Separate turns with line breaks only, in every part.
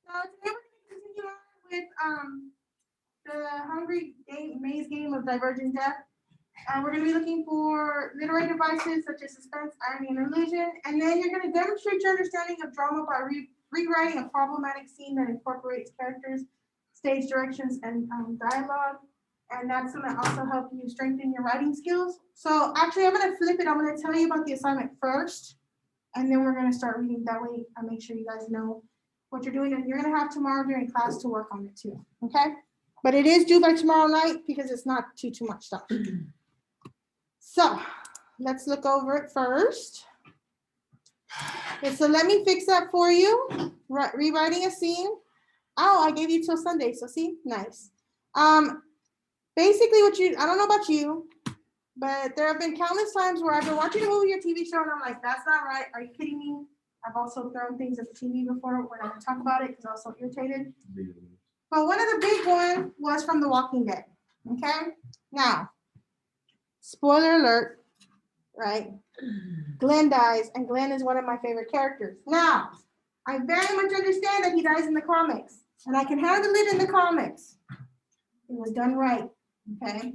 So today we're going to continue on with the Hungry Maze game of Divergent Death. We're going to be looking for literary devices such as suspense, irony, and illusion. And then you're going to demonstrate your understanding of drama by rewriting a problematic scene that incorporates characters, stage directions, and dialogue. And that's going to also help you strengthen your writing skills. So actually, I'm going to flip it. I'm going to tell you about the assignment first, and then we're going to start reading. That way, I make sure you guys know what you're doing. And you're going to have tomorrow during class to work on it too, okay? But it is due by tomorrow night because it's not too much stuff. So let's look over it first. Okay, so let me fix that for you. Rewriting a scene. Oh, I gave you till Sunday, so see, nice. Basically I don't know about you, but there have been countless times where I've been watching a movie or TV show and I'm like, that's not right. Are you kidding me? I've also thrown things at the TV before. We're not gonna talk about it because I was so irritated. But one of the big ones was from The Walking Dead, okay? Now, spoiler alert, right? Glenn dies, and Glenn is one of my favorite characters. Now, I very much understand that he dies in the comics, and I can handle it in the comics. It was done right, okay?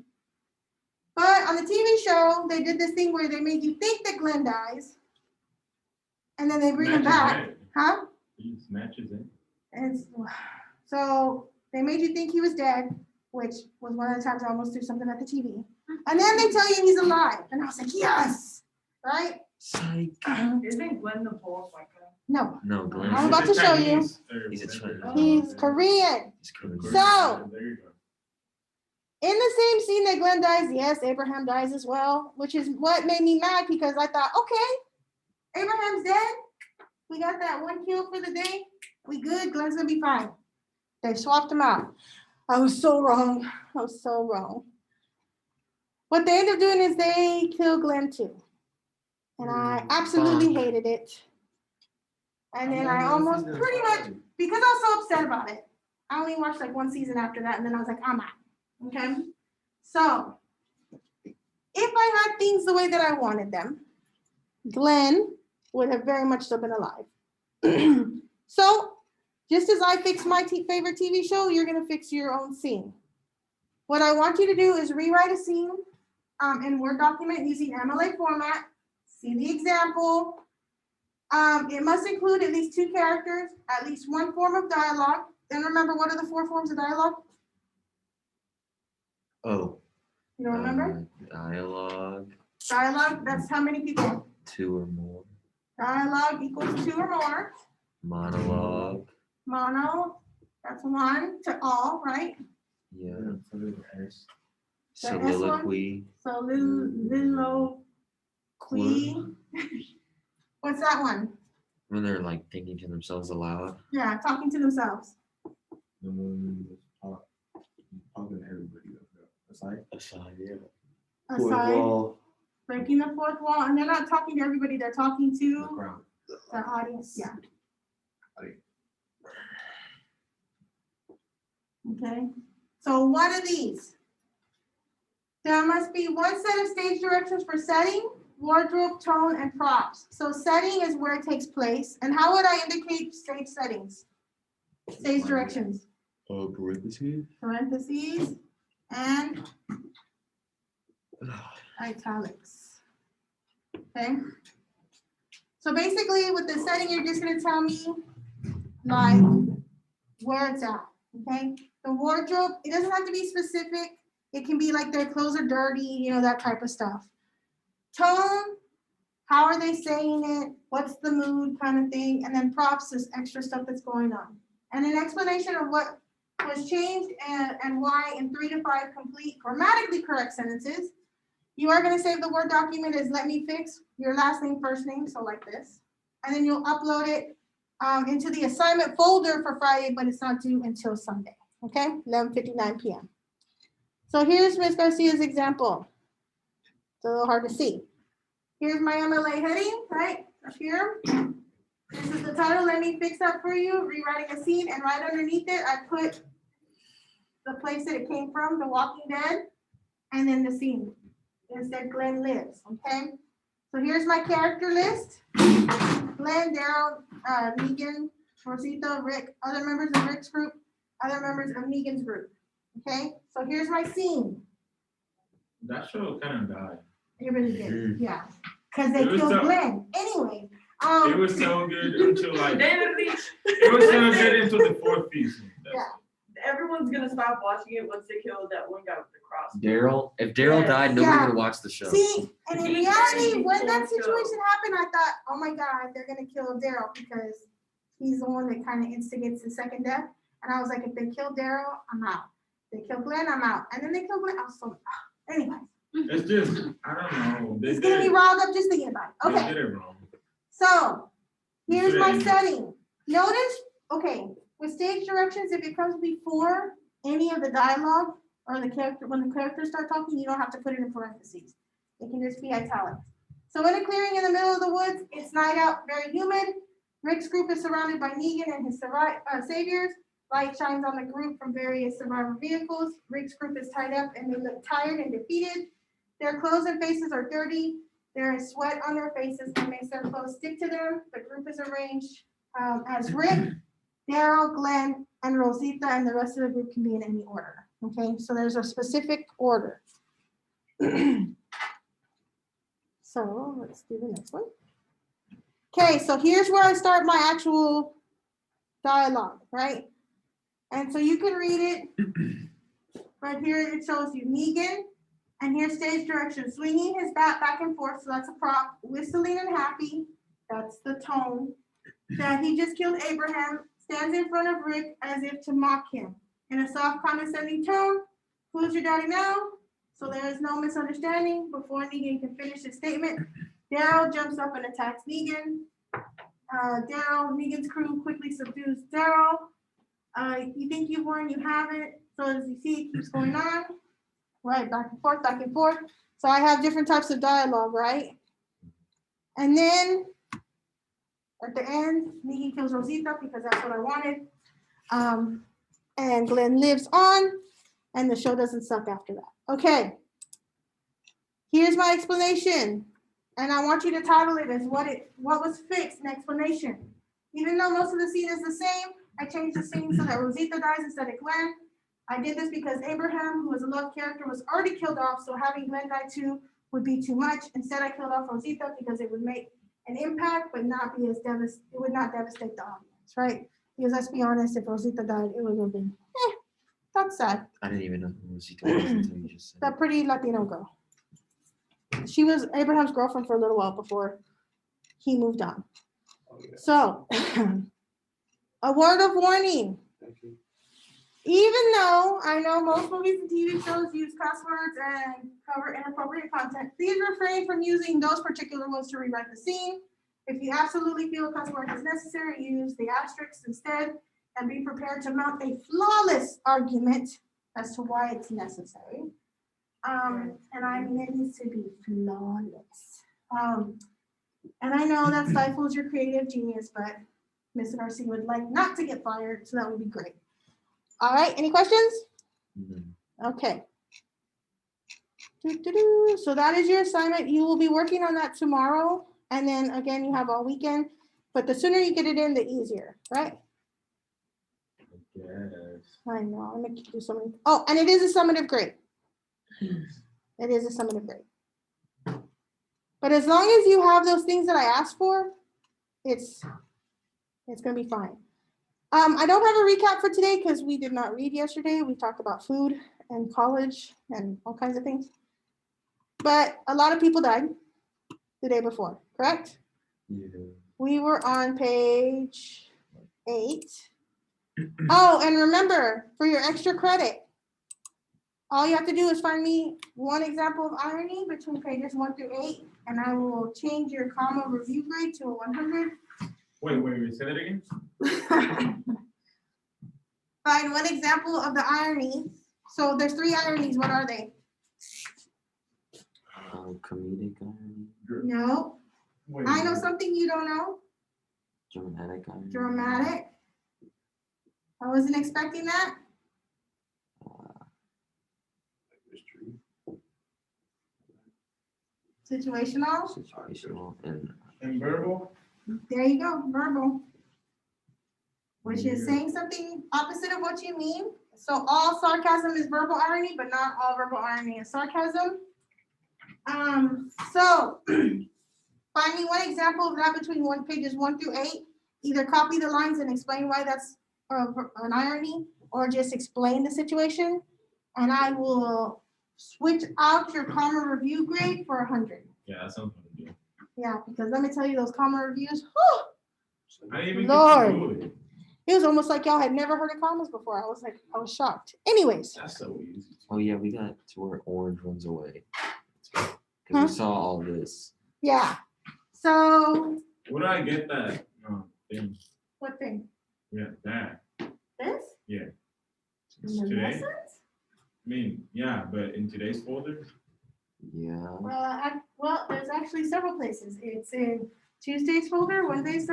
But on the TV show, they did this thing where they made you think that Glenn dies, and then they bring him back. Huh?
He smashes in.
So they made you think he was dead, which was one of the times I almost threw something at the TV. And then they tell you he's alive. And I was like, yes, right?
Psych.
Isn't Glenn the Pole like
No,
No, Glenn.
I'm about to show you.
He's a Chinese.
He's Korean.
He's Korean.
So-
There you go.
In the same scene that Glenn dies, yes, Abraham dies as well, which is what made me mad because I thought, okay, Abraham's dead. We got that one kill for the day. We good. Glenn's gonna be fine. They swapped him out. I was so wrong. I was so wrong. What they end up doing is they kill Glenn too. And I absolutely hated it. And then I almost pretty much, because I was so upset about it, I only watched like one season after that, and then I was like, I'm out. Okay? So, if I had things the way that I wanted them, Glenn would have very much still been alive. So, just as I fixed my favorite TV show, you're going to fix your own scene. What I want you to do is rewrite a scene in Word document using MLA format. See the example. It must include at least 2 characters, at least 1 form of dialogue. Then remember, what are the 4 forms of dialogue?
Oh.
You don't remember?
Dialogue.
Dialogue, that's how many people?
2 or more.
Dialogue equals 2 or more.
Monologue.
Mono, that's 1 to all, right?
Yeah.
S.
Soliloquy.
Soliloquy. What's that one?
When they're like thinking to themselves aloud.
Yeah, talking to themselves.
The one talking to everybody. Aside.
Aside, yeah.
Aside, breaking the 4th wall, and they're not talking to everybody, they're talking
The
to
crowd.
the audience, yeah. Okay, so one of these. There must be one set of stage directions for setting, wardrobe, tone, and props. So setting is where it takes place. And how would I indicate stage settings? Stage directions.
Parentheses.
Parentheses and italics. Okay. So basically with the setting, you're just gonna tell me like where it's at, okay? The wardrobe, it doesn't have to be specific. It can be like their clothes are dirty, you know, that type of stuff. Tone, how are they saying it? What's the mood kind of thing? And then props is extra stuff that's going on. And an explanation of what was changed and why in 3 to 5 complete grammatically correct sentences. You are going to save the Word document as let me fix your last name, first name, so like this. And then you'll upload it into the assignment folder for Friday, but it's not due until Sunday, okay? 11:59 p.m. So here's Ms. Garcia's example. It's a little hard to see. Here's my MLA heading, right, up here. This is the title, let me fix that for you, rewriting a scene, and right underneath it, I put the place that it came from, The Walking Dead, and then the scene. It said Glenn lives, okay? So here's my character list. Glenn, Daryl, Negan, Rosita, Rick, other members of Rick's group, other members of Negan's group. Okay, so here's my scene.
That show kind of died.
It really did, yeah. Because they
It was
killed
so-
Glenn. Anyway.
It was so good until like,
Literally,
it was so good until the fourth season.
Yeah.
everyone's gonna stop watching it once they kill that one guy with the cross.
Daryl, if Daryl
Yes.
died, nobody
Yeah.
would watch the show.
See, and in
He's
reality,
very
when that
cool,
situation happened, I thought, oh my God, they're gonna kill Daryl because he's the one that kind of instigates the second death. And I was like, if they kill Daryl, I'm out. They kill Glenn, I'm out. And then they kill Glenn. I was so, anyway,
It's just, I don't know. They
it's
did
gonna be
it,
riled up just thinking about it.
they
Okay,
did it wrong.
so here's my
Should've ended.
setting. Notice, okay, with stage directions, if it comes before any of the dialogue or the character, when the characters start talking, you don't have to put it in parentheses. It can just be italics. So in a clearing in the middle of the woods, it's night out, very humid. Rick's group is surrounded by Negan and his saviors. Light shines on the group from various survivor vehicles. Rick's group is tied up and they look tired and defeated. Their clothes and faces are dirty. There is sweat on their faces that makes their clothes stick to them. The group is arranged as Rick, Daryl, Glenn, and Rosita, and the rest of the group can be in any order. Okay, so there's a specific order. So let's do the next one. Okay, so here's where I start my actual dialogue, right? And so you can read it, but here it shows you Negan, and here's stage direction, swinging his bat back and forth, so that's a prop, whistling and happy, that's the tone, that he just killed Abraham, stands in front of Rick as if to mock him. In a soft condescending tone, who's your daddy now? So there is no misunderstanding. Before Negan can finish his statement, Daryl jumps up and attacks Negan. Negan's crew quickly subdues Daryl. You think you've won, you haven't. So as you see, it keeps going on. Right, back and forth, back and forth. So I have different types of dialogue, right? And then at the end, Negan kills Rosita because that's what I wanted. And Glenn lives on, and the show doesn't suck after that. Okay. Here's my explanation. And I want you to title it as what was fixed, an explanation. Even though most of the scene is the same, I changed the scene so that Rosita dies instead of Glenn. I did this because Abraham, who was a love character, was already killed off, so having Glenn die too would be too much. Instead, I killed off Rosita because it would make an impact, but not be as it would not devastate the audience, right? Because let's be honest, if Rosita died, it would have been, that's sad.
I didn't even know who Rosita was until you just said
That
it.
pretty Latino girl. She was Abraham's girlfriend for a little while before he moved on.
Oh, yeah.
So, a word of warning.
Thank you.
Even though I know most movies and TV shows use cuss words and cover inappropriate content, please refrain from using those particular ones to rewrite the scene. If you absolutely feel a cuss word is necessary, use the asterisks instead and be prepared to mount a flawless argument as to why it's necessary. And I mean, it needs to be flawless. And I know that stifles your creative genius, but Ms. Garcia would like not to get fired, so that would be great. All right, any questions?
Mhm.
Okay. So that is your assignment. You will be working on that tomorrow. And then again, you have all weekend, but the sooner you get it in, the easier, right?
Yes.
I know, I'm gonna do so many. Oh, and it is a summative grade. It is a summative grade. But as long as you have those things that I asked for, it's gonna be fine. I don't have a recap for today because we did not read yesterday. We talked about food and college and all kinds of things. But a lot of people died the day before, correct?
Yeah.
We were on page 8. Oh, and remember, for your extra credit, all you have to do is find me one example of irony between pages 1 through 8, and I will change your comma review grade to a 100.
Wait, say that again?
Find one example of the irony. So there's 3 ironies. What are they?
Comedic irony,
No.
Wait,
I know something you don't know.
dramatic irony.
Dramatic. I wasn't expecting that.
Mystery.
Situational.
Situational and
And verbal?
There you go. Verbal. which is saying something opposite of what you mean. So all sarcasm is verbal irony, but not all verbal irony is sarcasm. So find me one example of that between pages 1 through 8. Either copy the lines and explain why that's an irony, or just explain the situation, and I will switch out your comma review grade for 100.
Yeah, that sounds funny.
Yeah, because let me tell you, those comma reviews, whew,
I didn't even
Lord.
get to do it.
it was almost like y'all had never heard of commas before. I was shocked. Anyways,
That's so easy.
Oh yeah, we got to where orange runs away. Because
Huh?
we saw all this.
yeah. So
Where do I get that thing?
what thing?
Yeah, that.
This?
Yeah.
In the
Today?
lessons?
I mean, yeah, but in today's folder?
Yeah.
Well, there's actually several places. It's in Tuesday's folder, Wednesday's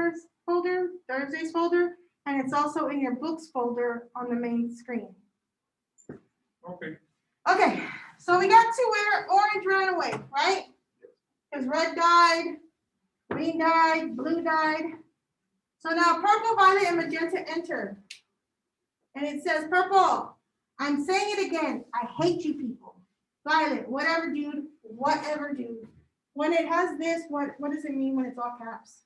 folder, Thursday's folder, and it's also in your books folder on the main screen.
Okay.
Okay, so we got to where orange ran away, right? Because red died, green died, blue died. So now purple, violet, and magenta enter. And it says purple. I'm saying it again. I hate you people. Violet, whatever, dude. Whatever, dude. When it has this, what does it mean when it's all caps?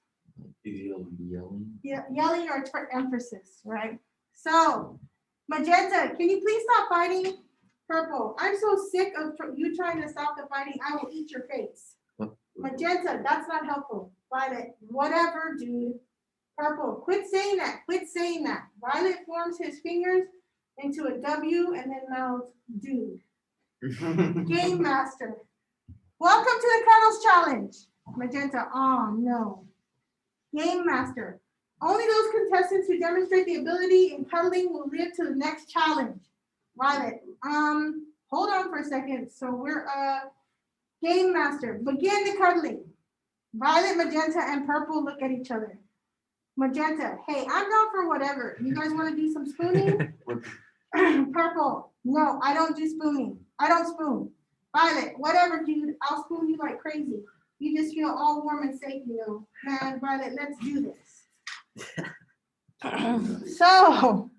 Yelling.
Yeah, yelling or it's for emphasis, right? So, magenta, can you please stop fighting? Purple, I'm so sick of you trying to stop the fighting. I will eat your face. Magenta, that's not helpful. Violet, whatever, dude. Purple, quit saying that. Quit saying that. Violet forms his fingers into a W and then mouths, dude. Game master. Welcome to the Cuddles Challenge. Magenta, oh no. Game master. Only those contestants who demonstrate the ability in cuddling will live to the next challenge. Violet, hold on for a second. So we're game master. Begin the cuddling. Violet, magenta, and purple look at each other. Magenta, hey, I'm down for whatever. You guys want to do some spooning? Purple, no, I don't do spooning. I don't spoon. Violet, whatever, dude. I'll spoon you like crazy. You just feel all warm and safe, you know. Man, Violet, let's do this. So,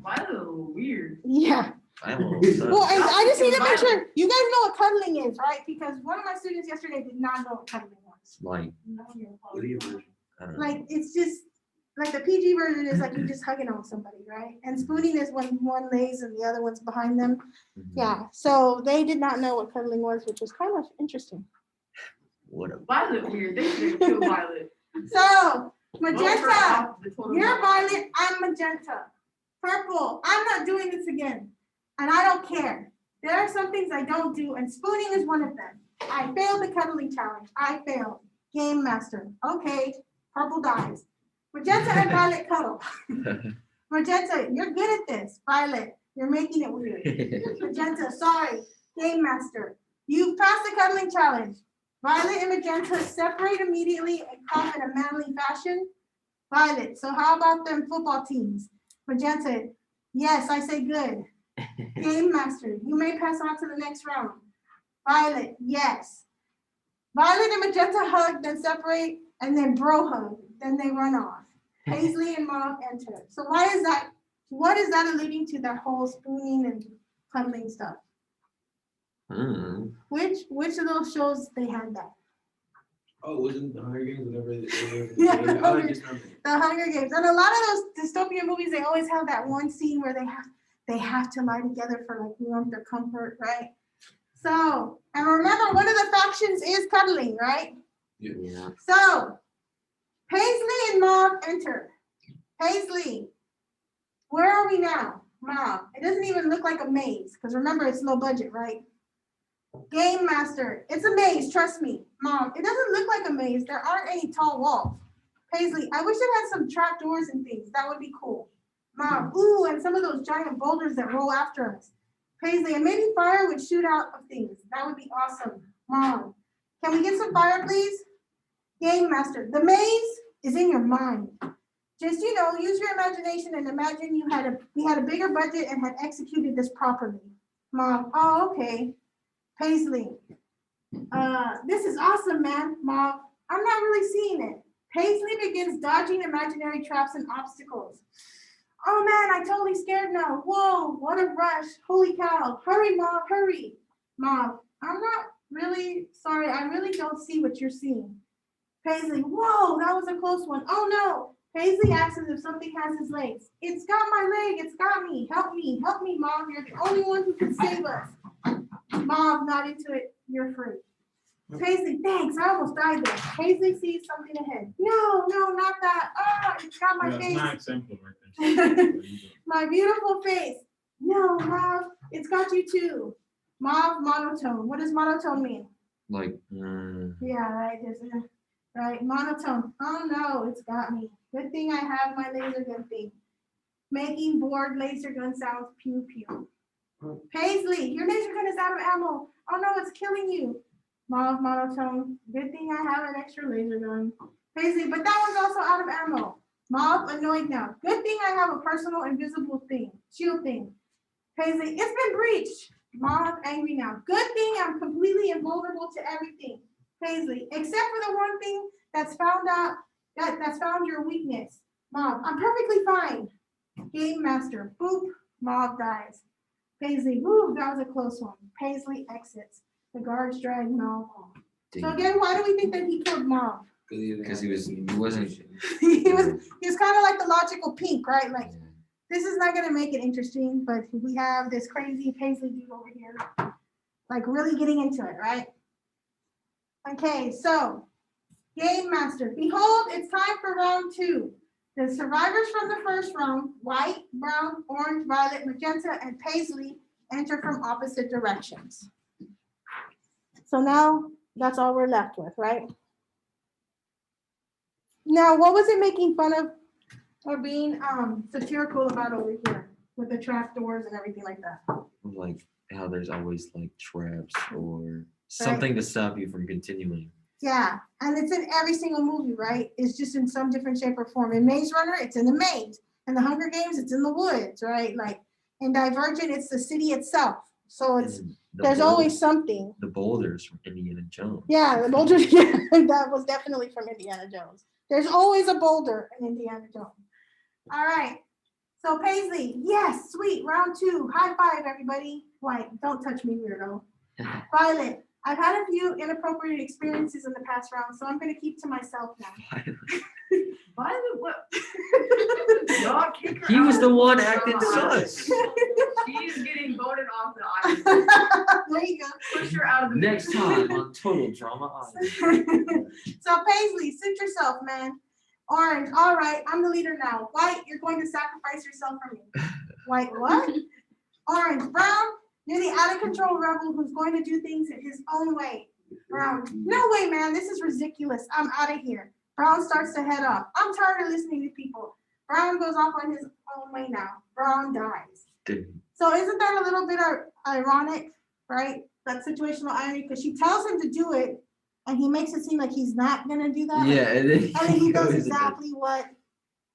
Violet, weird.
yeah.
I'm a little
Well,
upset.
and I just need to make sure you guys know what cuddling is, right? Because one of my students yesterday did not know what cuddling was.
Like, I don't know.
Like, it's just, like the PG version is like you're just hugging on somebody, right? And spooning is when one lays and the other one's behind them.
Mhm.
Yeah, so they did not know what cuddling was, which was kind of interesting.
What a
Violet, weird. They should kill Violet.
So,
Vote her
magenta,
off the total
you're
vote.
violet, I'm magenta. Purple, I'm not doing this again. And I don't care. There are some things I don't do, and spooning is one of them. I failed the cuddling challenge. I failed. Game master. Okay, purple dies. Magenta and violet cuddle. Magenta, you're good at this. Violet, you're making it weird. Magenta, sorry. Game master. You've passed the cuddling challenge. Violet and magenta separate immediately and cough in a manly fashion. Violet, so how about them football teams? Magenta, yes, I say good. Game master, you may pass on to the next round. Violet, yes. Violet and magenta hug, then separate, and then bro hug. Then they run off. Paisley and Mauve enter. So why is that? What is that alluding to? That whole spooning and cuddling stuff.
Mm.
Which of those shows they had that?
Oh, wasn't the Hunger Games whatever?
Yeah,
Oh, I just remember.
The Hunger Games, and a lot of those dystopian movies, they always have that one scene where they have to lie together for like warmth or comfort, right? So, and remember, one of the factions is cuddling, right?
Yeah.
So, Paisley and Mauve enter. Paisley, where are we now? Mauve, it doesn't even look like a maze, because remember, it's low budget, right? Game master, it's a maze, trust me. Mauve, it doesn't look like a maze. There aren't any tall walls. Paisley, I wish it had some trap doors and things. That would be cool. Mauve, ooh, and some of those giant boulders that roll after us. Paisley, and maybe fire would shoot out of things. That would be awesome. Mauve, can we get some fire, please? Game master, the maze is in your mind. Just, use your imagination and imagine we had a bigger budget and had executed this properly. Mauve, oh, okay. Paisley, this is awesome, man. Mauve, I'm not really seeing it. Paisley begins dodging imaginary traps and obstacles. Oh man, I totally scared now. Whoa, what a rush. Holy cow. Hurry, Mom, hurry. Mom, I'm not really sorry. I really don't see what you're seeing. Paisley, whoa, that was a close one. Oh no. Paisley acts as if something has his legs. It's got my leg. It's got me. Help me, Mom. You're the only one who can save us. Mom, not into it. You're free. Paisley, thanks. I almost died there. Paisley sees something ahead. No, not that. Oh, it's got my
That's
face.
not exemplary right there.
My beautiful face. No, Mom, it's got you too. Mauve monotone. What does monotone mean?
Like,
Yeah, right. Right, monotone. Oh no, it's got me. Good thing I have my laser gun thing. Making bored laser gun sounds. Pew pew. Paisley, your laser gun is out of ammo. Oh no, it's killing you. Mauve monotone. Good thing I have an extra laser gun. Paisley, but that one's also out of ammo. Mauve annoyed now. Good thing I have a personal invisible thing. Shield thing. Paisley, it's been breached. Mauve angry now. Good thing I'm completely invulnerable to everything. Paisley, except for the one thing that's found your weakness. Mauve, I'm perfectly fine. Game master. Boop. Mauve dies. Paisley, woo, that was a close one. Paisley exits. The guards drag Mauve off. So again, why do we think that he killed Mauve?
because he wasn't.
he was kind of like the logical Pink, right? Like, this is not gonna make it interesting, but we have this crazy Paisley dude over here, like really getting into it, right? Okay, so Game Master. Behold, it's time for round 2. The survivors from the first round, white, brown, orange, violet, magenta, and Paisley, enter from opposite directions. So now that's all we're left with, right? Now, what was it making fun of or being satirical about over here with the trap doors and everything like that?
Like how there's always like traps or something to stop you from continuing.
Yeah, and it's in every single movie, right? It's just in some different shape or form. In Maze Runner, it's in the maze. In the Hunger Games, it's in the woods, right? Like in Divergent, it's the city itself. So it's there's always something.
The boulders from Indiana Jones.
Yeah, the boulder. Yeah, that was definitely from Indiana Jones. There's always a boulder in Indiana Jones. All right. So Paisley, yes, sweet. Round 2. High five, everybody. White, don't touch me, weirdo. Violet, I've had a few inappropriate experiences in the past round, so I'm going to keep to myself now.
Violet, what? Y'all kick her
He was
out.
the one acting sus.
She's getting voted off the island.
There you go.
Push her out of the
Next time on Total Drama Island.
So Paisley, sit yourself, man. Orange, all right, I'm the leader now. White, you're going to sacrifice yourself for me. White, what? Orange, brown, you're the out of control rebel who's going to do things in his own way. Brown, no way, man, this is ridiculous. I'm out of here. Brown starts to head off. I'm tired of listening to people. Brown goes off on his own way now. Brown dies. So isn't that a little bit ironic, right? That situational irony, because she tells him to do it, and he makes it seem like he's not gonna do that.
Yeah, and then
And then he does
goes
exactly what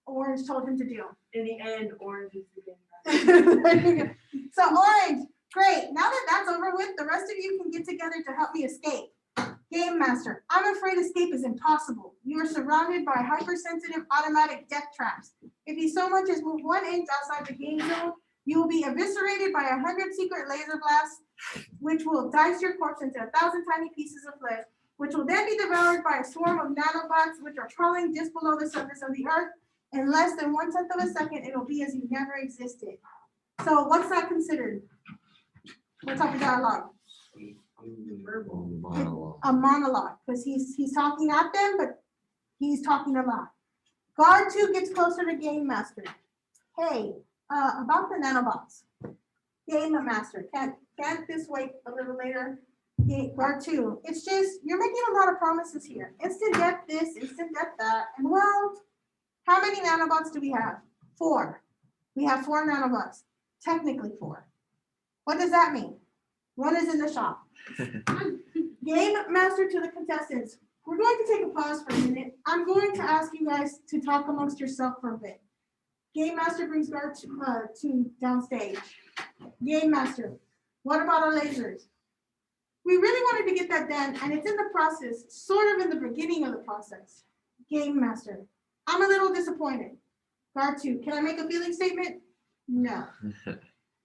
Orange told him to do.
In the end, Orange is the game.
There you go. So Orange, great. Now that that's over with, the rest of you can get together to help me escape. Game Master, I'm afraid escape is impossible. You are surrounded by hypersensitive automatic death traps. If you so much as move 1 inch outside the game zone, you will be eviscerated by 100 secret laser blasts, which will dice your corpse into 1,000 tiny pieces of flesh, which will then be devoured by a swarm of nanobots, which are crawling just below the surface of the earth. In less than 1/10 of a second, it'll be as you never existed. So what's that considered? What type of dialogue?
monologue.
A monologue, because he's talking at them, but he's talking a lot. Guard 2 gets closer to Game Master. Hey, about the nanobots. Game Master, can't this wait a little later? Guard 2, it's just, you're making a lot of promises here. Instant death this, instant death that, and well, how many nanobots do we have? 4. We have 4 nanobots, technically 4. What does that mean? 1 is in the shop. Game Master to the contestants. We're going to take a pause for a minute. I'm going to ask you guys to talk amongst yourself for a bit. Game Master brings Guard 2 downstage. Game Master, what about our lasers? We really wanted to get that done, and it's in the process, sort of in the beginning of the process. Game master. I'm a little disappointed. Guard 2, can I make a feeling statement? No.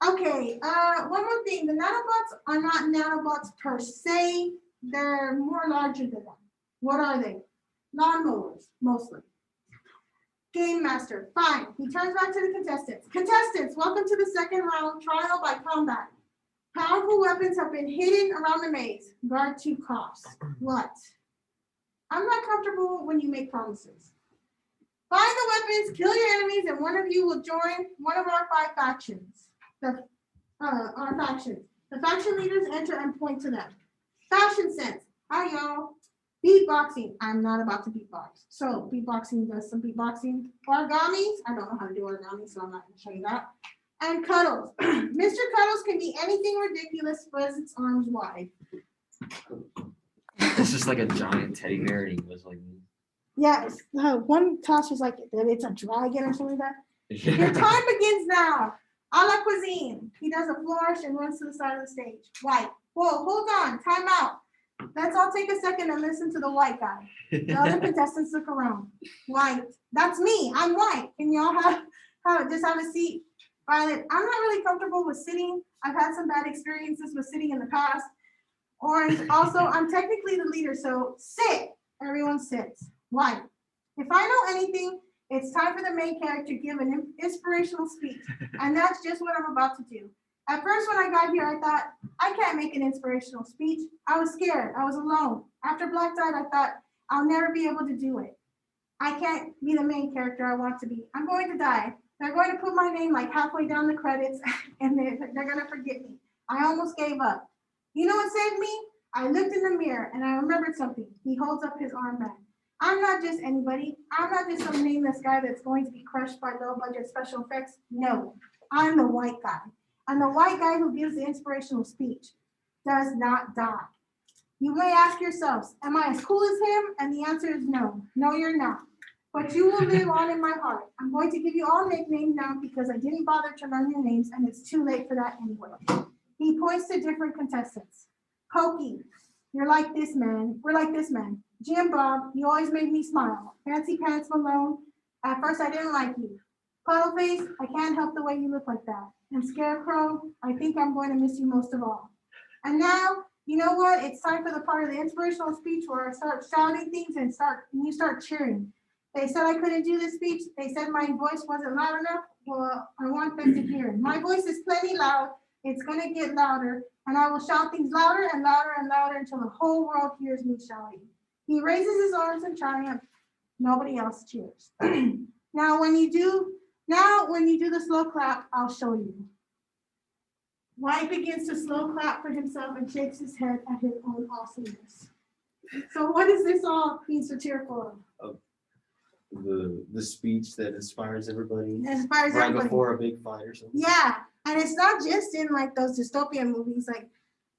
Okay, one more thing. The nanobots are not nanobots per se. They're more larger than them. What are they? Lawnmowers, mostly. Game master, fine. He turns back to the contestants. Contestants, welcome to the second round, trial by combat. Powerful weapons have been hidden around the maze. Guard 2 coughs. What? I'm not comfortable when you make promises. Find the weapons, kill your enemies, and one of you will join one of our 5 factions. Our factions. The faction leaders enter and point to them. Fashion sense. Hi, y'all. Beatboxing. I'm not about to beatbox. So beatboxing does some beatboxing. Origamis. I don't know how to do origami, so I'm not going to show you that. And cuddles. Mr. Cuddles can be anything ridiculous, but its arms wide.
It's just like a giant teddy bear, and he was like,
Yes. One toss was like it's a dragon or something like that. Your
yeah.
time begins now. A la cuisine. He does a flourish and runs to the side of the stage. White. Whoa, hold on. Time out. Let's all take a second and listen to the white guy. The other contestants look around. White. That's me. I'm white. Can y'all just have a seat? Violet. I'm not really comfortable with sitting. I've had some bad experiences with sitting in the past. Orange. Also, I'm technically the leader, so sit. Everyone sits. White. If I know anything, it's time for the main character to give an inspirational speech, and that's just what I'm about to do. At first, when I got here, I thought, I can't make an inspirational speech. I was scared. I was alone. After Black died, I thought, I'll never be able to do it. I can't be the main character I want to be. I'm going to die. They're going to put my name like halfway down the credits, and they're going to forget me. I almost gave up. You know what saved me? I looked in the mirror, and I remembered something. He holds up his armband. I'm not just anybody. I'm not just some nameless guy that's going to be crushed by low-budget special effects. No, I'm the white guy. I'm the white guy who gives the inspirational speech, does not die. You may ask yourselves, am I as cool as him? And the answer is no. No, you're not. But you will live on in my heart. I'm going to give you all nicknames now because I didn't bother to learn your names, and it's too late for that anyway. He points to different contestants. Pokey, you're like this man. We're like this man. Jim Bob, you always made me smile. Fancy Pants Malone, at first I didn't like you. Puddleface, I can't help the way you look like that. And Scarecrow, I think I'm going to miss you most of all. And now, you know what? It's time for the part of the inspirational speech where I start shouting things and you start cheering. They said I couldn't do this speech. They said my voice wasn't loud enough. Well, I want them to hear it. My voice is plenty loud. It's going to get louder. And I will shout things louder and louder and louder until the whole world hears me shouting. He raises his arms in triumph. Nobody else cheers. Now, when you do the slow clap, I'll show you. White begins to slow clap for himself and shakes his head at his own awesomeness. So what is this all being satirical of?
The speech that inspires everybody
It inspires
right
everybody.
before a big fight or something.
Yeah, and it's not just in like those dystopian movies like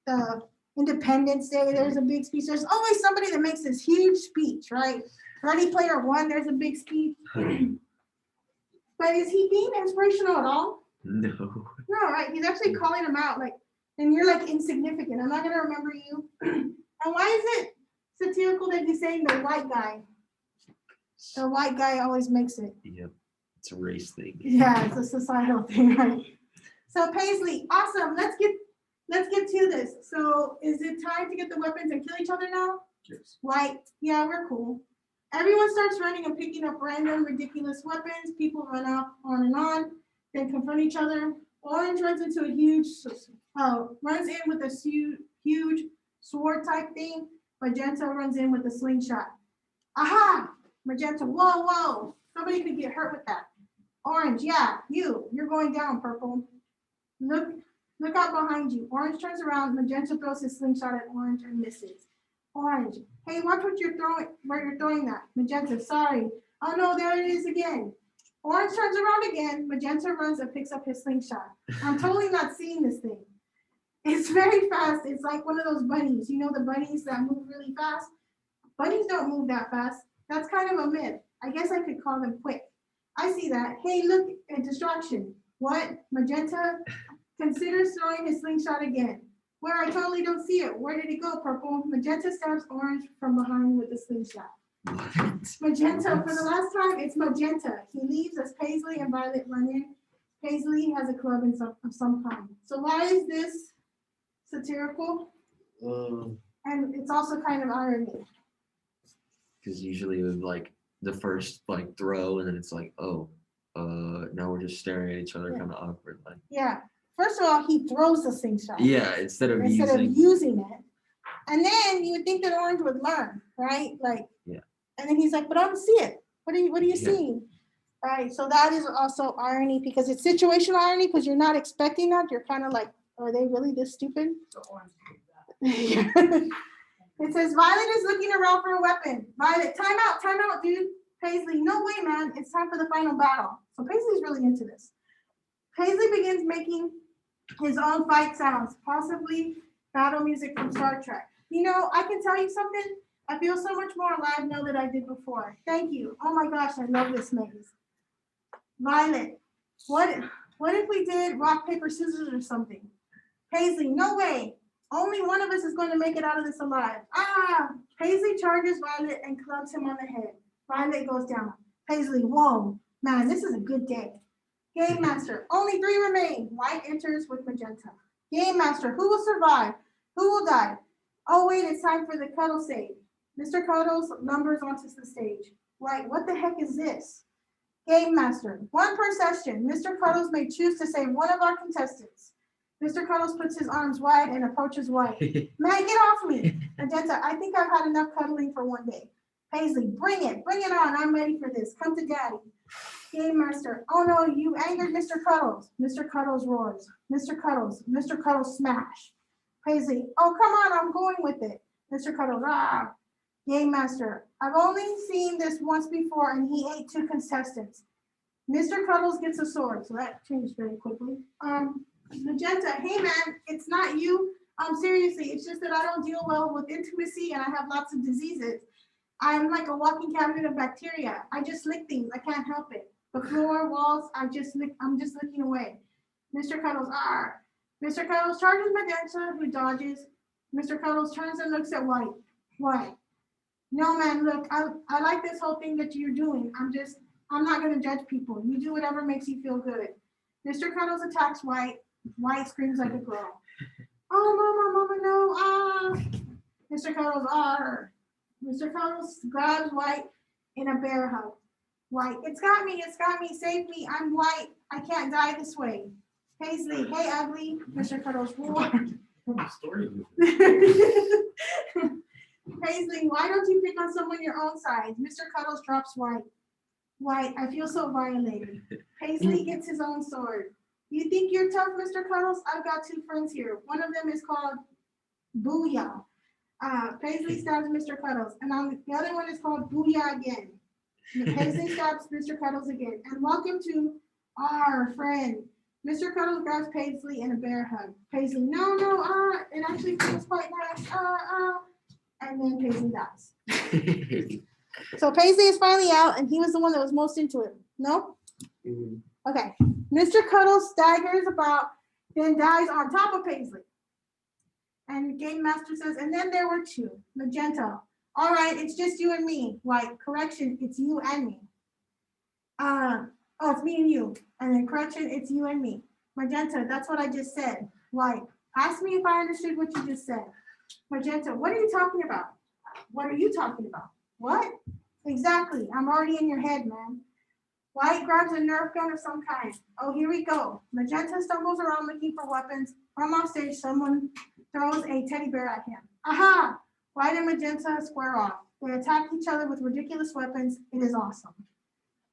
the Independence Day, there's a big speech. There's always somebody that makes this huge speech, right? Ready Player One, there's a big speech. But is he being inspirational at all?
No.
No, right? He's actually calling them out, like, and you're like insignificant. I'm not gonna remember you. And why is it satirical that he's saying the white guy? The white guy always makes it.
Yep. It's a race thing.
Yeah, it's a societal thing, right? So Paisley, awesome. Let's get to this. So is it time to get the weapons and kill each other now?
Yes.
White, yeah, we're cool. Everyone starts running and picking up random ridiculous weapons. People run off on and on, then confront each other. Orange runs into runs in with a huge sword type thing. Magenta runs in with a slingshot. Aha! Magenta, whoa. Somebody could get hurt with that. Orange, yeah, you're going down, Purple. Look out behind you. Orange turns around. Magenta throws his slingshot at Orange and misses. Orange, hey, watch what you're throwing, where you're throwing that. Magenta, sorry. Oh no, there it is again. Orange turns around again. Magenta runs and picks up his slingshot. I'm totally not seeing this thing. It's very fast. It's like one of those bunnies. You know the bunnies that move really fast? Bunnies don't move that fast. That's kind of a myth. I guess I could call them quick. I see that. Hey, look, a distraction. What? Magenta considers throwing his slingshot again. Where I totally don't see it. Where did it go, Purple? Magenta stabs Orange from behind with the slingshot. Magenta, for the last time, it's magenta. He leaves as Paisley and Violet run in. Paisley has a club of some kind. So why is this satirical? And it's also kind of irony.
Because usually with like the first like throw and then it's like, oh, now we're just staring at each other kind of awkward. Like,
Yeah. First of all, he throws the slingshot.
yeah, instead of
using it. And then you would think that Orange would learn, right? Like,
yeah.
And then he's like, but I don't see it. What are you
Yeah.
seeing? Right. So that is also irony because it's situational irony because you're not expecting that. You're kind of like, are they really this stupid?
So Orange did that.
It says Violet is looking around for a weapon. Violet, time out, dude. Paisley, no way, man. It's time for the final battle. So Paisley's really into this. Paisley begins making his own fight sounds, possibly battle music from Star Trek. You know, I can tell you something. I feel so much more alive now than I did before. Thank you. Oh my gosh, I love this maze. Violet, what if we did rock, paper, scissors or something? Paisley, no way. Only one of us is going to make it out of this alive. Paisley charges Violet and clubs him on the head. Violet goes down. Paisley, whoa, man, this is a good day. Game Master, only 3 remain. White enters with magenta. Game Master, who will survive? Who will die? Oh wait, it's time for the cuddle save. Mr. Cuddles lumbers onto the stage. White, what the heck is this? Game Master, 1 per session. Mr. Cuddles may choose to save one of our contestants. Mr. Cuddles puts his arms wide and approaches White. Man, get off me. Magenta, I think I've had enough cuddling for one day. Paisley, bring it on. I'm ready for this. Come to daddy. Game Master, oh no, you angered Mr. Cuddles. Mr. Cuddles roars. Mr. Cuddles smash. Paisley, oh come on, I'm going with it. Mr. Cuddles, ah. Game Master, I've only seen this once before and he ate 2 contestants. Mr. Cuddles gets a sword, so that changed very quickly. Magenta, hey man, it's not you. Seriously, it's just that I don't deal well with intimacy and I have lots of diseases. I'm like a walking cabinet of bacteria. I just lick things. I can't help it. The floor, walls, I'm just looking away. Mr. Cuddles, Mr. Cuddles charges Magenta, who dodges. Mr. Cuddles turns and looks at White. White. No man, look, I like this whole thing that you're doing. I'm not gonna judge people. You do whatever makes you feel good. Mr. Cuddles attacks White. White screams like a girl. Oh, mama, no, Mr. Cuddles, Mr. Cuddles grabs White in a bear hug. White, it's got me, save me, I'm White. I can't die this way. Paisley, hey, ugly. Mr. Cuddles roars.
What story is this?
Paisley, why don't you pick on someone your own size? Mr. Cuddles drops White. White, I feel so violated. Paisley gets his own sword. You think you're tough, Mr. Cuddles? I've got 2 friends here. One of them is called Booyah. Paisley stabs Mr. Cuddles, and the other one is called Booyah again. Paisley stabs Mr. Cuddles again. And welcome to our friend. Mr. Cuddles grabs Paisley in a bear hug. Paisley, no, it actually feels quite nice. And then Paisley dies. So Paisley is finally out, and he was the one that was most into it. No? Okay. Mr. Cuddles staggers about, then dies on top of Paisley. And Game Master says, and then there were 2. Magenta. All right, it's just you and me. White, correction, it's you and me. It's me and you. And then correction, it's you and me. Magenta, that's what I just said. White, ask me if I understood what you just said. Magenta, what are you talking about? What are you talking about? What? Exactly, I'm already in your head, man. White grabs a Nerf gun of some kind. Oh, here we go. Magenta stumbles around looking for weapons. From off stage, someone throws a teddy bear at him. Aha! White and Magenta square off. They attack each other with ridiculous weapons. It is awesome.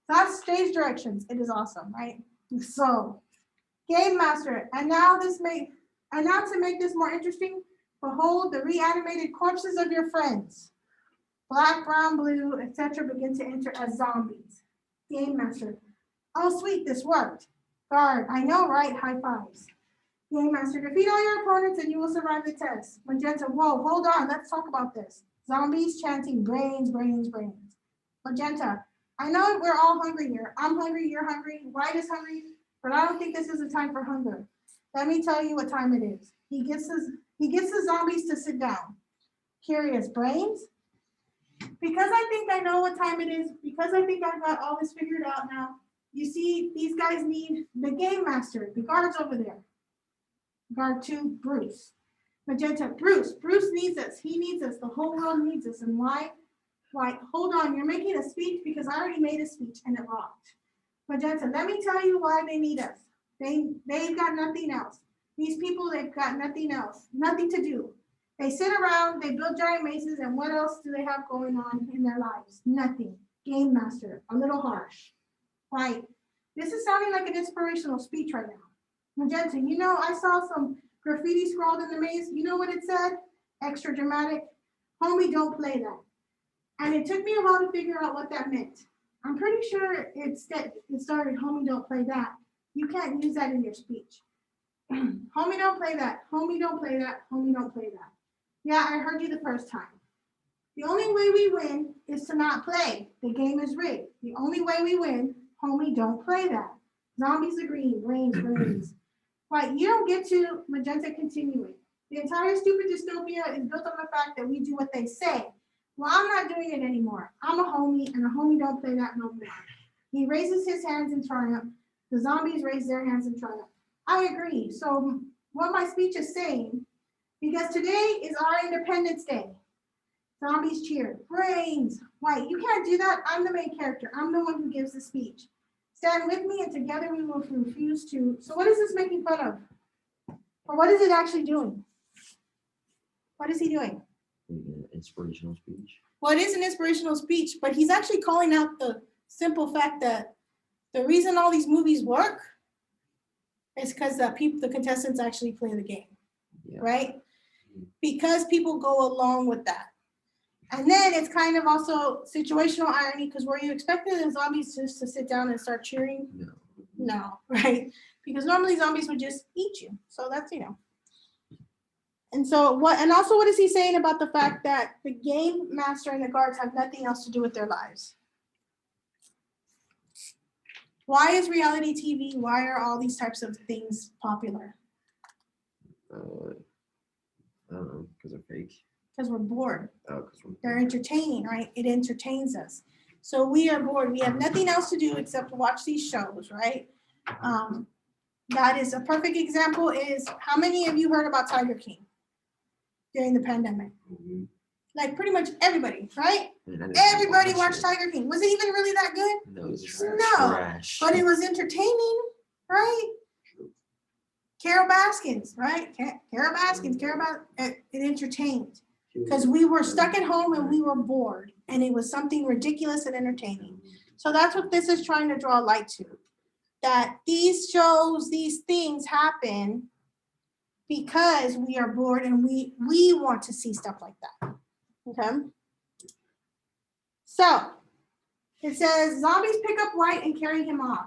That's stage directions. It is awesome, right? So, Game Master, and now to make this more interesting, behold the reanimated corpses of your friends. Black, brown, blue, etc. begin to enter as zombies. Game Master, oh sweet, this worked. Guard, I know, right? High fives. Game Master, defeat all your opponents and you will survive the test. Magenta, whoa, hold on, let's talk about this. Zombies chanting brains, brains, brains. Magenta, I know we're all hungry here. I'm hungry, you're hungry, White is hungry, but I don't think this is a time for hunger. Let me tell you what time it is. He gets the zombies to sit down. Curious, brains? Because I think I know what time it is, because I think I've got all this figured out now, you see, these guys need the game master, the guard's over there. Guard 2, Bruce. Magenta, Bruce needs us. He needs us. The whole world needs us. And why? Why? Hold on, you're making a speech because I already made a speech and it rocked. Magenta, let me tell you why they need us. They've got nothing else. These people, they've got nothing else, nothing to do. They sit around, they build giant mazes, and what else do they have going on in their lives? Nothing. Game master, a little harsh. Right? This is sounding like an inspirational speech right now. Magenta, you know, I saw some graffiti scrawled in the maze. You know what it said? Extra dramatic. Homie, don't play that. And it took me a while to figure out what that meant. I'm pretty sure it started, homie, don't play that. You can't use that in your speech. Homie, don't play that. Homie, don't play that. Homie, don't play that. Yeah, I heard you the first time. The only way we win is to not play. The game is rigged. The only way we win, homie, don't play that. Zombies agreeing, brains. Right, you don't get to Magenta continuing. The entire stupid dystopia is built on the fact that we do what they say. Well, I'm not doing it anymore. I'm a homie, and a homie don't play that no more. He raises his hands in triumph. The zombies raise their hands in triumph. I agree. So what my speech is saying, because today is our Independence Day. Zombies cheer. Brains. White. You can't do that. I'm the main character. I'm the one who gives the speech. Stand with me and together we will refuse to. So what is this making fun of? Or what is it actually doing? What is he doing?
Inspirational speech.
Well, it is an inspirational speech, but he's actually calling out the simple fact that the reason all these movies work is because the contestants actually play the game,
Yeah.
right? Because people go along with that. And then it's kind of also situational irony, because were you expecting the zombies just to sit down and start cheering?
No.
No, right? Because normally zombies would just eat you. So that's, you know. And so what, and also what is he saying about the fact that the game master and the guards have nothing else to do with their lives? Why is reality TV, why are all these types of things popular?
I don't know, because they're fake.
Because we're bored.
Oh, because we're
They're entertaining, right? It entertains us. So we are bored. We have nothing else to do except to watch these shows, right? That is a perfect example is, how many of you heard about Tiger King during the pandemic?
Mhm.
Like pretty much everybody, right?
I mean, I didn't
Everybody
watch
watched
it.
Tiger King. Was it even really that good?
No, it's
No,
trash.
but it was entertaining, right? Carol Baskins, right? Carol Baskins, it entertained. Because we were stuck at home and we were bored, and it was something ridiculous and entertaining. So that's what this is trying to draw light to. That these shows, these things happen because we are bored and we want to see stuff like that. Okay? So it says zombies pick up White and carry him off.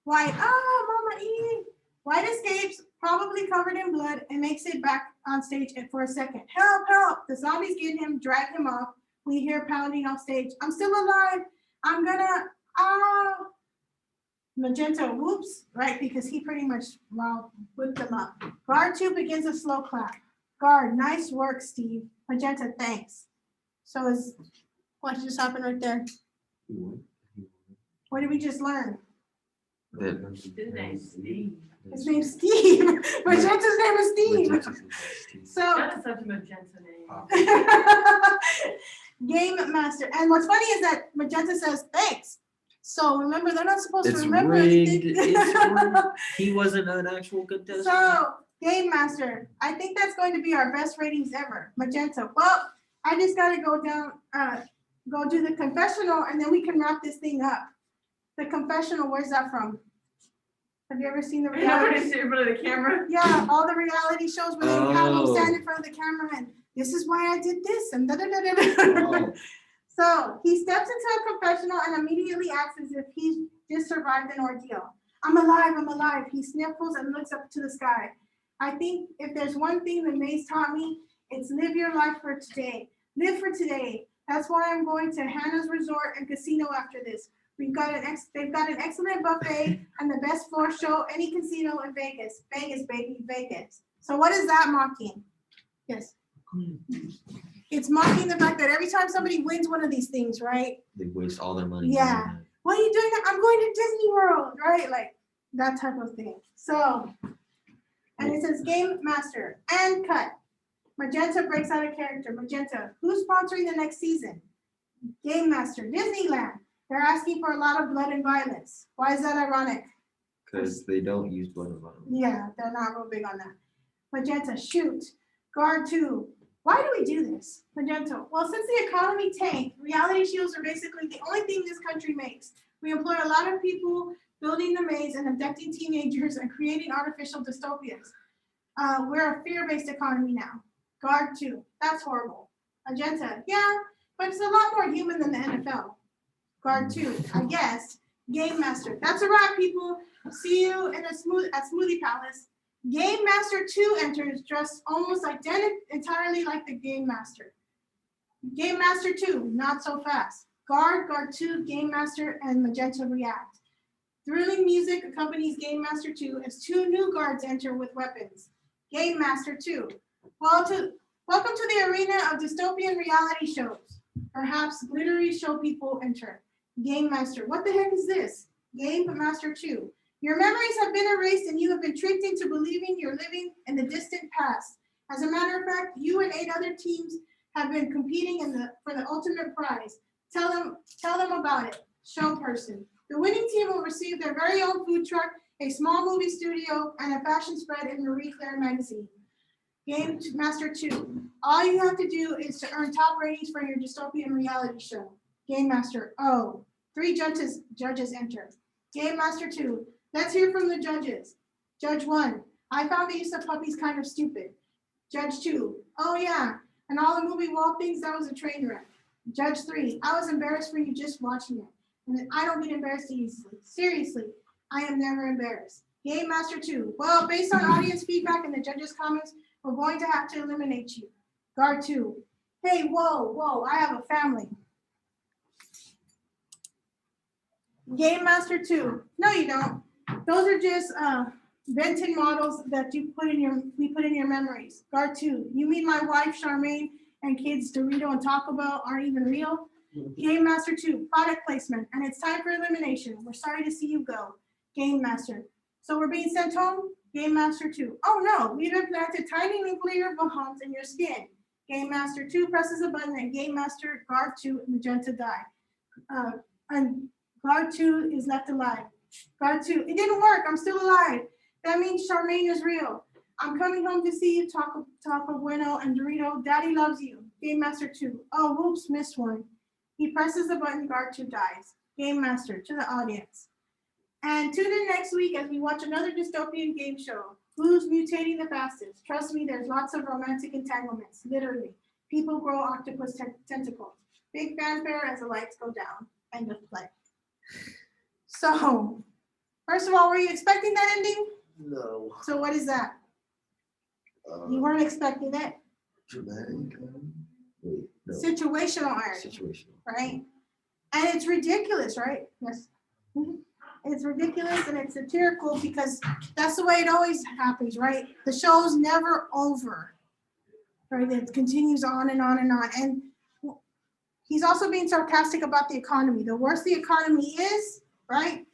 White, oh, Mama E. White escapes, probably covered in blood, and makes it back on stage for a second. Help, help. The zombies get him, drag him off. We hear pounding off stage. I'm still alive. I'm gonna, Magenta, whoops, right? Because he pretty much, well, whipped them up. Guard 2 begins a slow clap. Guard, nice work, Steve. Magenta, thanks. So what just happened right there? What did we just learn?
His name's Steve.
His name's Steve. Magenta's name is Steve. So
That is such a magenta name.
Game master. And what's funny is that Magenta says thanks. So remember, they're not supposed
It's
to remember
rigged.
anything.
It's rigged. He wasn't an actual contestant.
So game master, I think that's going to be our best ratings ever. Magenta. Well, I just gotta go down, go do the confessional, and then we can wrap this thing up. The confessional, where's that from? Have you ever seen the reality?
Everybody's in front of the camera.
Yeah, all the reality shows where they have them
Oh.
stand in front of the camera and this is why I did this and da da da da da.
Oh.
So he steps into a confessional and immediately acts as if he's just survived an ordeal. I'm alive, I'm alive. He sniffles and looks up to the sky. I think if there's one thing the maze taught me, it's live your life for today. Live for today. That's why I'm going to Hannah's Resort and Casino after this. They've got an excellent buffet and the best floor show any casino in Vegas. Vegas, baby, Vegas. So what is that mocking? Yes. it's mocking the fact that every time somebody wins one of these things, right?
They waste all their money.
Yeah.
on that.
Why are you doing that? I'm going to Disney World, right? Like that type of thing. So, and it says Game Master and cut. Magenta breaks out of character. Magenta, who's sponsoring the next season? Game Master, Disneyland. They're asking for a lot of blood and violence. Why is that ironic?
Because they don't use blood and violence.
Yeah, they're not real big on that. Magenta, shoot. Guard 2. Why do we do this? Magenta, well, since the economy tanked, reality shows are basically the only thing this country makes. We employ a lot of people building the maze and abducting teenagers and creating artificial dystopias. We're a fear-based economy now. Guard 2, that's horrible. Magenta, yeah, but it's a lot more human than the NFL. Guard 2, I guess. Game Master, that's a wrap, people. See you in a Smoothie Palace. Game Master 2 enters dressed almost entirely like the Game Master. Game Master 2, not so fast. Guard 2, Game Master, and Magenta react. Thrilling music accompanies Game Master 2 as 2 new guards enter with weapons. Game Master 2. Welcome to the arena of dystopian reality shows. Perhaps glittery show people enter. Game Master, what the heck is this? Game Master 2. Your memories have been erased and you have been tricked into believing you're living in the distant past. As a matter of fact, you and 8 other teams have been competing for the ultimate prize. Tell them about it. Show person. The winning team will receive their very own food truck, a small movie studio, and a fashion spread in Marie Claire magazine. Game Master 2. All you have to do is to earn top ratings for your dystopian reality show. Game Master, 3 judges enter. Game Master 2. Let's hear from the judges. Judge 1. I found the use of puppies kind of stupid. Judge 2. Oh yeah, and all the movie wall things, that was a train wreck. Judge 3. I was embarrassed for you just watching it. And I don't get embarrassed easily. Seriously, I am never embarrassed. Game Master 2. Well, based on audience feedback and the judges' comments, we're going to have to eliminate you. Guard 2. Hey, whoa, I have a family. Game Master 2. No, you don't. Those are just vented models that we put in your memories. Guard 2. You mean my wife, Charmaine, and kids Dorito and Taco Bell aren't even real? Game Master 2, product placement, and it's time for elimination. We're sorry to see you go. Game Master. So we're being sent home? Game Master 2. Oh no, we've implanted tiny nuclear bombs in your skin. Game Master 2 presses a button and Game Master Guard 2 and Magenta die. And Guard 2 is left alive. Guard 2, it didn't work, I'm still alive. That means Charmaine is real. I'm coming home to see you, Taco Bueno and Dorito. Daddy loves you. Game Master 2. Oh, whoops, missed one. He presses the button, Guard 2 dies. Game Master to the audience. And tune in next week as we watch another dystopian game show. Who's mutating the fastest? Trust me, there's lots of romantic entanglements, literally. People grow octopus tentacles. Big fanfare as the lights go down. End of play. So, first of all, were you expecting that ending?
No.
So what is that? You weren't expecting it?
Dramatic. Wait, no.
Situational irony.
Situational.
Right? And it's ridiculous, right? Yes. It's ridiculous and it's satirical because that's the way it always happens, right? The show's never over, right? It continues on and on and on. And he's also being sarcastic about the economy. The worse the economy is, right?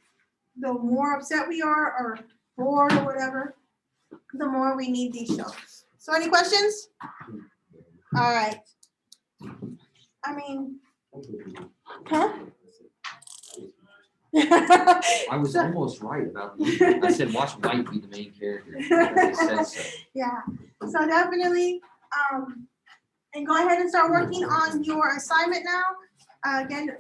The more upset we are or bored or whatever, the more we need these shows. So any questions? All right. I mean, huh?
I was
So-
almost right about the I said watch White be the main character. Because I said so.
Yeah, so definitely, and go ahead and start working on your assignment now. Again,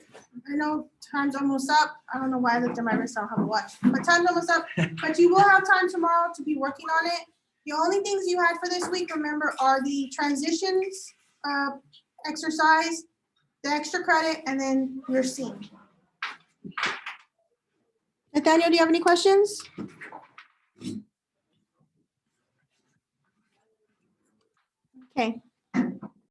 I know time's almost up. I don't know why I looked at my wrist, I don't have a watch, but time's almost up. But you will have time tomorrow to be working on it. The only things you had for this week, remember, are the transitions exercise, the extra credit, and then your scene. Nathaniel, do you have any questions?